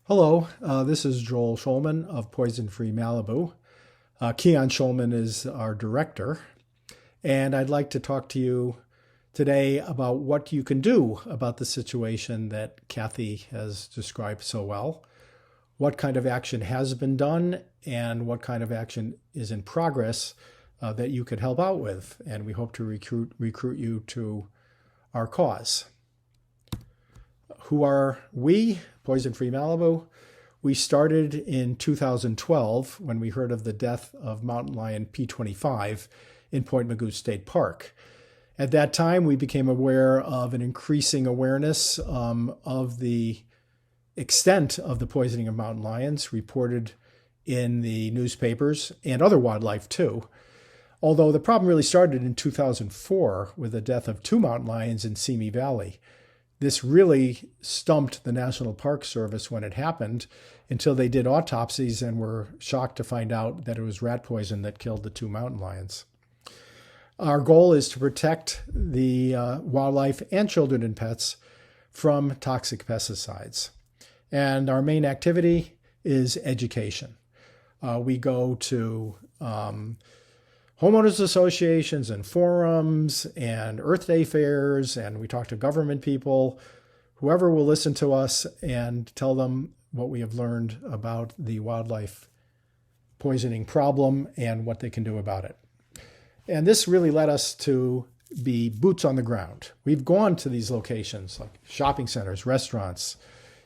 Hello, this is Joel Schulman of Poison Free Malibu. Keon Schulman is our director, and I'd like to talk to you today about what you can do about the situation that Kathy has described so well, what kind of action has been done, and what kind of action is in progress that you could help out with. And we hope to recruit you to our cause. Who are we? Poison Free Malibu. We started in 2012 when we heard of the death of mountain lion P25 in Point Mugu State Park. At that time, we became aware of an increasing awareness of the extent of the poisoning of mountain lions reported in the newspapers and other wildlife too. Although the problem really started in 2004 with the death of two mountain lions in Simi Valley. This really stumped the National Park Service when it happened until they did autopsies and were shocked to find out that it was rat poison that killed the two mountain lions. Our goal is to protect the wildlife and children and pets from toxic pesticides. And our main activity is education. We go to homeowners associations and forums and Earth Day fairs, and we talk to government people, whoever will listen to us, and tell them what we have learned about the wildlife poisoning problem and what they can do about it. And this really led us to be boots on the ground. We've gone to these locations like shopping centers, restaurants,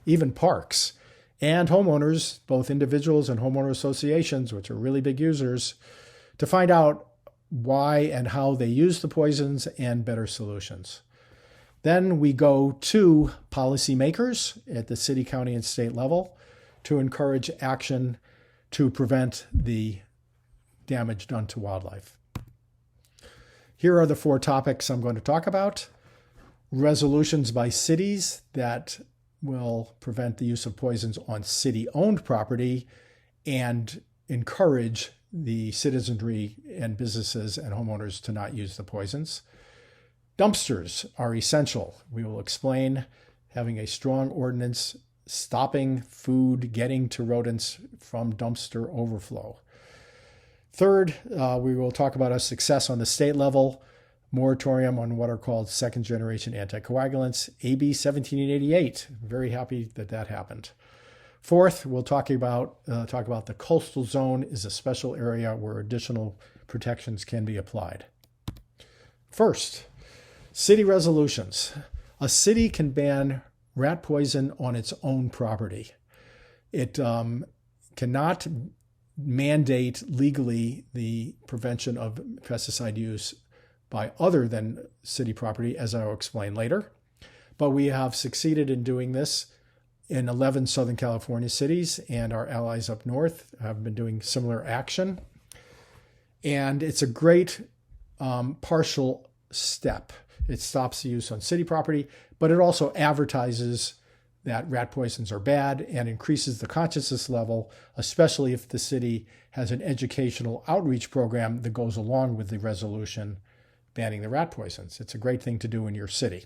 even parks, and homeowners, both individuals and homeowner associations, which are really big users, to find out why and how they use the poisons and better solutions. Then we go to policymakers at the city, county, and state level to encourage action to prevent the damage done to wildlife. Here are the four topics I'm going to talk about. Resolutions by cities that will prevent the use of poisons on city-owned property and encourage the citizenry and businesses and homeowners to not use the poisons. Dumpsters are essential. We will explain having a strong ordinance stopping food getting to rodents from dumpster overflow. Third, we will talk about our success on the state level, moratorium on what are called second-generation anticoagulants, AB 1788. Very happy that that happened. Fourth, we'll talk about the coastal zone is a special area where additional protections can be applied. First, city resolutions. A city can ban rat poison on its own property. It cannot mandate legally the prevention of pesticide use by other than city property, as I'll explain later. But we have succeeded in doing this in 11 Southern California cities, and our allies up north have been doing similar action. And it's a great partial step. It stops the use on city property, but it also advertises that rat poisons are bad and increases the consciousness level, especially if the city has an educational outreach program that goes along with the resolution banning the rat poisons. It's a great thing to do in your city.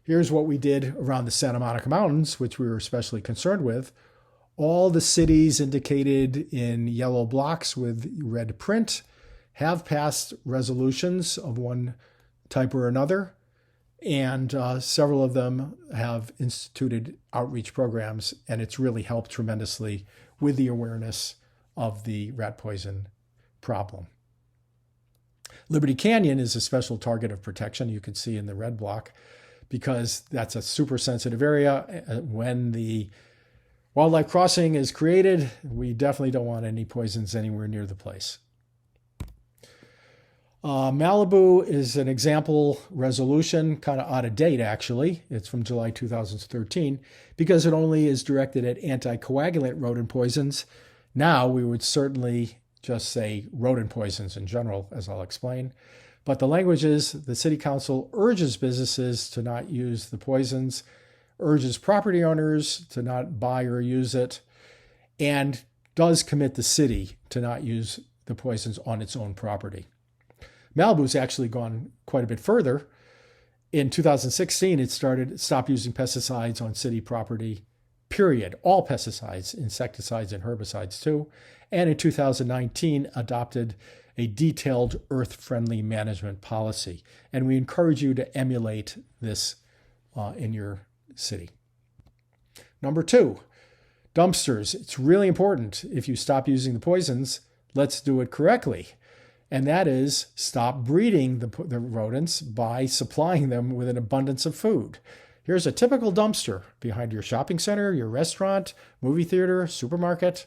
Here's what we did around the Santa Monica Mountains, which we were especially concerned with. All the cities indicated in yellow blocks with red print have passed resolutions of one type or another, and several of them have instituted outreach programs, and it's really helped tremendously with the awareness of the rat poison problem. Liberty Canyon is a special target of protection, you can see in the red block, because that's a super sensitive area. When the wildlife crossing is created, we definitely don't want any poisons anywhere near the place. Malibu is an example resolution, kind of out of date actually. It's from July 2013 because it only is directed at anticoagulant rodent poisons. Now we would certainly just say rodent poisons in general, as I'll explain. But the language is the city council urges businesses to not use the poisons, urges property owners to not buy or use it, and does commit the city to not use the poisons on its own property. Malibu's actually gone quite a bit further. In 2016, it stopped using pesticides on city property period. All pesticides, insecticides, and herbicides too. And in 2019, adopted a detailed earth-friendly management policy. And we encourage you to emulate this in your city. Number 2, dumpsters. It's really important. If you stop using the poisons, let's do it correctly. And that is stop breeding the rodents by supplying them with an abundance of food. Here's a typical dumpster behind your shopping center, your restaurant, movie theater, supermarket.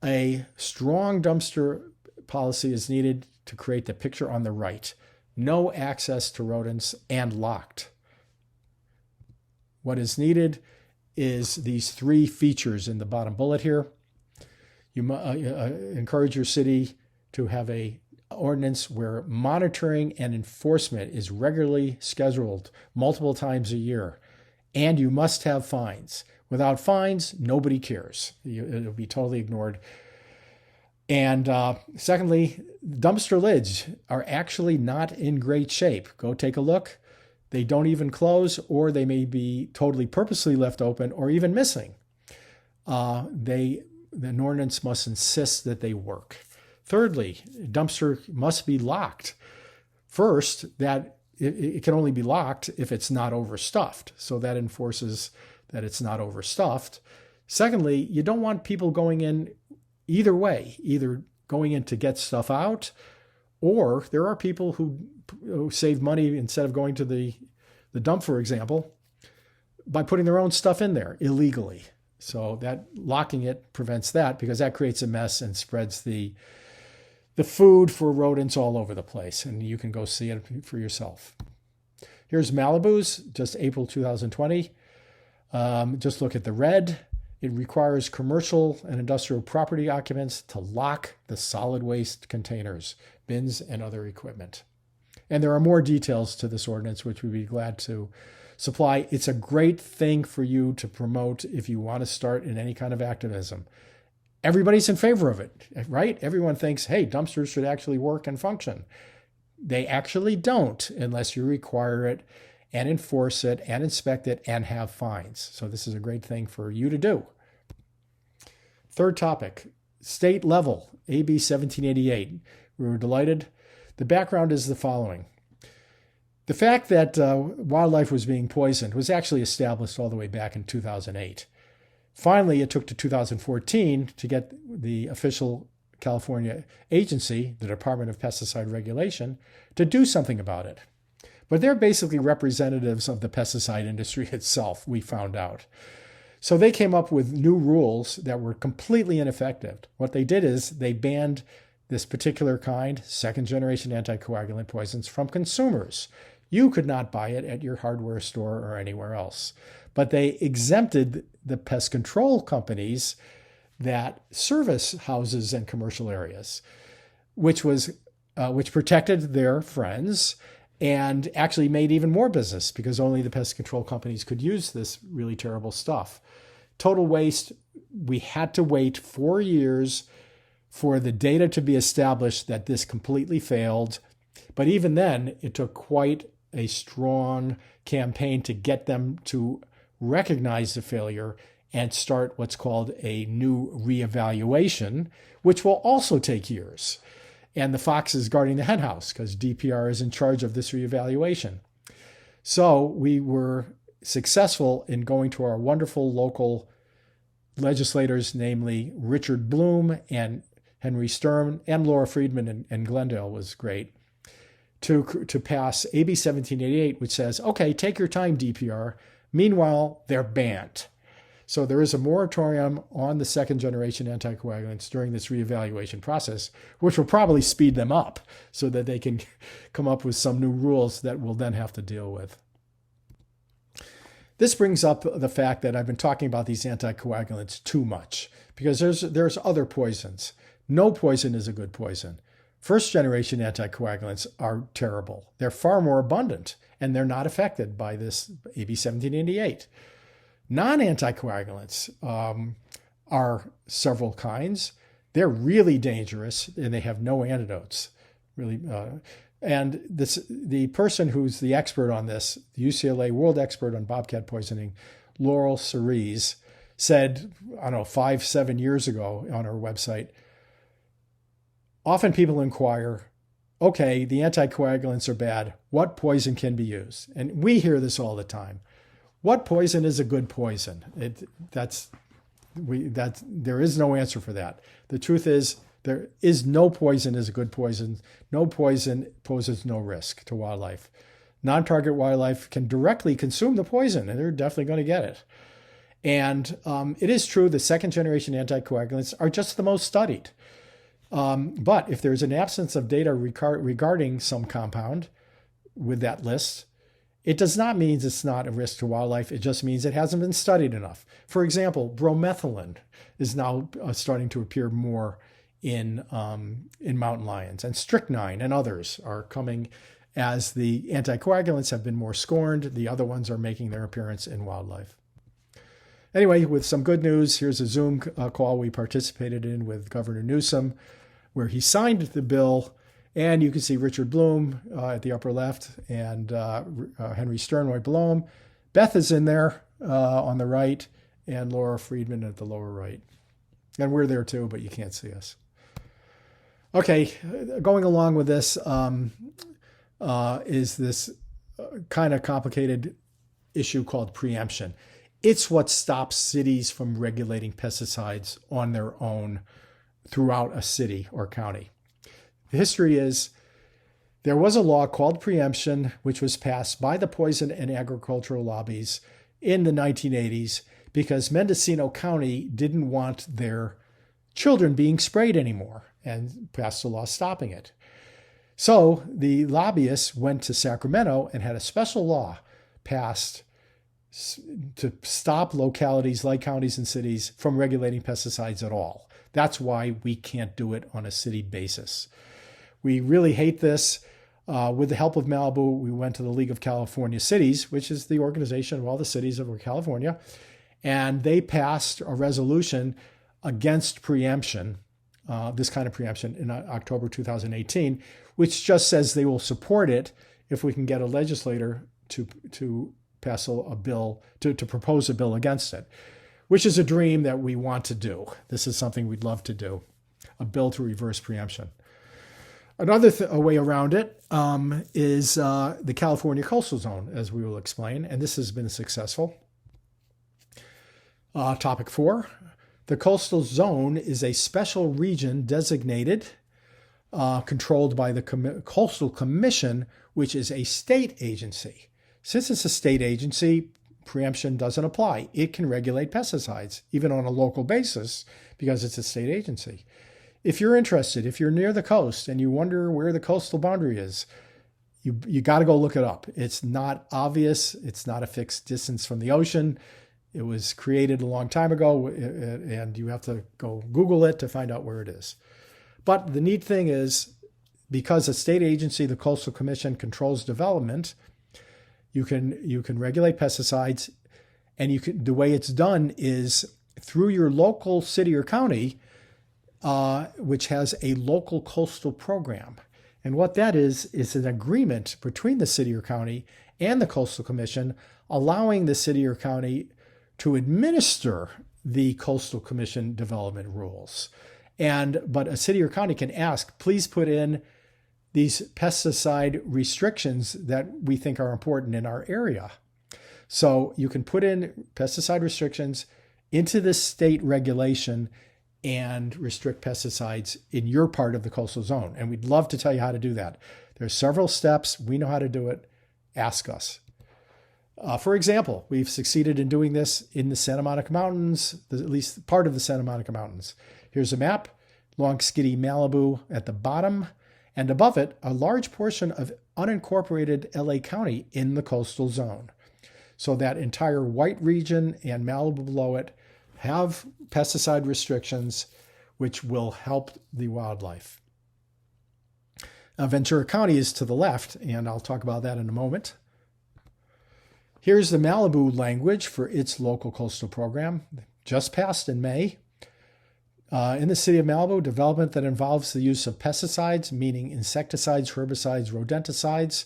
A strong dumpster policy is needed to create the picture on the right. No access to rodents and locked. What is needed is these 3 features in the bottom bullet here. You encourage your city to have a ordinance where monitoring and enforcement is regularly scheduled multiple times a year. And you must have fines. Without fines, nobody cares. It'll be totally ignored. And secondly, dumpster lids are actually not in great shape. Go take a look. They don't even close, or they may be totally purposely left open or even missing. The ordinance must insist that they work. Thirdly, dumpster must be locked. First, that it can only be locked if it's not overstuffed. So that enforces that it's not overstuffed. Secondly, you don't want people going in either way, either going in to get stuff out, or there are people who save money instead of going to the dump, for example, by putting their own stuff in there illegally. So that locking it prevents that, because that creates a mess and spreads the food for rodents all over the place. And you can go see it for yourself. Here's Malibu's, just April 2020. Just look at the red. It requires commercial and industrial property occupants to lock the solid waste containers, bins, and other equipment. And there are more details to this ordinance, which we'd be glad to supply. It's a great thing for you to promote if you want to start in any kind of activism. Everybody's in favor of it, right? Everyone thinks, hey, dumpsters should actually work and function. They actually don't unless you require it and enforce it and inspect it and have fines. So this is a great thing for you to do. Third topic, state level, AB 1788. We were delighted. The background is the following. The fact that wildlife was being poisoned was actually established all the way back in 2008. Finally, it took to 2014 to get the official California agency, the Department of Pesticide Regulation, to do something about it. But they're basically representatives of the pesticide industry itself, we found out. So they came up with new rules that were completely ineffective. What they did is they banned this particular kind, second-generation anticoagulant poisons, from consumers. You could not buy it at your hardware store or anywhere else. But they exempted the pest control companies that service houses and commercial areas, which protected their friends and actually made even more business, because only the pest control companies could use this really terrible stuff. Total waste, we had to wait 4 years for the data to be established that this completely failed. But even then, it took quite a strong campaign to get them to recognize the failure and start what's called a new reevaluation, which will also take years. And the fox is guarding the henhouse, because DPR is in charge of this reevaluation. So we were successful in going to our wonderful local legislators, namely Richard Bloom and Henry Sturm, and Laura Friedman in Glendale was great, to pass AB 1788, which says, okay, take your time, DPR. Meanwhile, they're banned. So there is a moratorium on the second-generation anticoagulants during this reevaluation process, which will probably speed them up so that they can come up with some new rules that we'll then have to deal with. This brings up the fact that I've been talking about these anticoagulants too much, because there's other poisons. No poison is a good poison. First-generation anticoagulants are terrible. They're far more abundant, and they're not affected by this AB 1788. Non-anticoagulants are several kinds. They're really dangerous, and they have no antidotes. And the person who's the expert on this, the UCLA world expert on bobcat poisoning, Laurel Cerise, said, I don't know, 5, 7 years ago on our website, often people inquire, okay, the anticoagulants are bad. What poison can be used? And we hear this all the time. What poison is a good poison? There is no answer for that. The truth is, there is no poison is a good poison. No poison poses no risk to wildlife. Non-target wildlife can directly consume the poison, and they're definitely going to get it. And it is true the second-generation anticoagulants are just the most studied. But if there's an absence of data regarding some compound with that list, it does not mean it's not a risk to wildlife. It just means it hasn't been studied enough. For example, bromethylene is now starting to appear more in mountain lions, and strychnine and others are coming as the anticoagulants have been more scorned. The other ones are making their appearance in wildlife. Anyway, with some good news, here's a Zoom call we participated in with Governor Newsom, where he signed the bill, and you can see Richard Bloom at the upper left and Henry Stern right below him. Beth is in there on the right, and Laura Friedman at the lower right. And we're there too, but you can't see us. Okay, going along with this is this kind of complicated issue called preemption. It's what stops cities from regulating pesticides on their own throughout a city or county. The history is there was a law called preemption, which was passed by the poison and agricultural lobbies in the 1980s because Mendocino County didn't want their children being sprayed anymore and passed a law stopping it. So the lobbyists went to Sacramento and had a special law passed to stop localities like counties and cities from regulating pesticides at all. That's why we can't do it on a city basis. We really hate this. With the help of Malibu, we went to the League of California Cities, which is the organization of all the cities of California, and they passed a resolution against preemption, this kind of preemption, in October 2018, which just says they will support it if we can get a legislator to pass a bill, to propose a bill against it, which is a dream that we want to do. This is something we'd love to do, a bill to reverse preemption. Another way around it is the California coastal zone, as we will explain, and this has been successful. Topic 4, the coastal zone is a special region designated, controlled by the Coastal Commission, which is a state agency. Since it's a state agency, preemption doesn't apply. It can regulate pesticides, even on a local basis, because it's a state agency. If you're interested, if you're near the coast and you wonder where the coastal boundary is, you got to go look it up. It's not obvious. It's not a fixed distance from the ocean. It was created a long time ago, and you have to go Google it to find out where it is. But the neat thing is, because a state agency, the Coastal Commission, controls development, you can regulate pesticides, and the way it's done is through your local city or county, which has a local coastal program. And what that is an agreement between the city or county and the Coastal Commission, allowing the city or county to administer the Coastal Commission development rules. But a city or county can ask, please put in these pesticide restrictions that we think are important in our area. So you can put in pesticide restrictions into the state regulation and restrict pesticides in your part of the coastal zone. And we'd love to tell you how to do that. There's several steps. We know how to do it. Ask us. For example, we've succeeded in doing this in the Santa Monica Mountains, at least part of the Santa Monica Mountains. Here's a map, long skinny Malibu at the bottom, and above it, a large portion of unincorporated LA County in the coastal zone. So that entire white region and Malibu below it have pesticide restrictions, which will help the wildlife. Ventura County is to the left, and I'll talk about that in a moment. Here's the Malibu language for its local coastal program, just passed in May. In the city of Malibu, development that involves the use of pesticides, meaning insecticides, herbicides, rodenticides,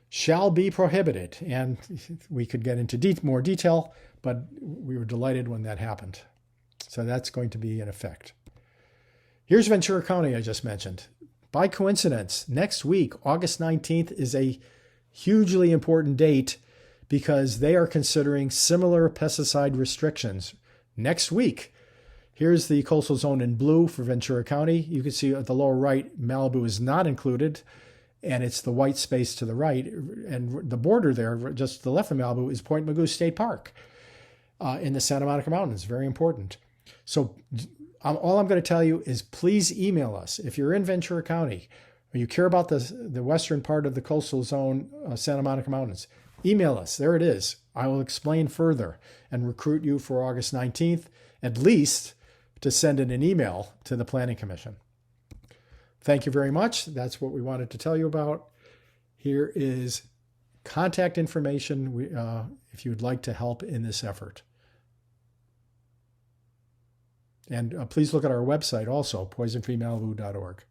shall be prohibited. And we could get into more detail, but we were delighted when that happened. So that's going to be in effect. Here's Ventura County I just mentioned. By coincidence, next week, August 19th, is a hugely important date because they are considering similar pesticide restrictions next week. Here's the coastal zone in blue for Ventura County. You can see at the lower right, Malibu is not included, and it's the white space to the right. And the border there, just to the left of Malibu, is Point Mugu State Park in the Santa Monica Mountains. Very important. So all I'm going to tell you is please email us. If you're in Ventura County or you care about the western part of the coastal zone, Santa Monica Mountains, email us. There it is. I will explain further and recruit you for August 19th, at least to send in an email to the Planning Commission. Thank you very much. That's what we wanted to tell you about. Here is contact information if you would like to help in this effort. And please look at our website also, poisonfreemalibu.org.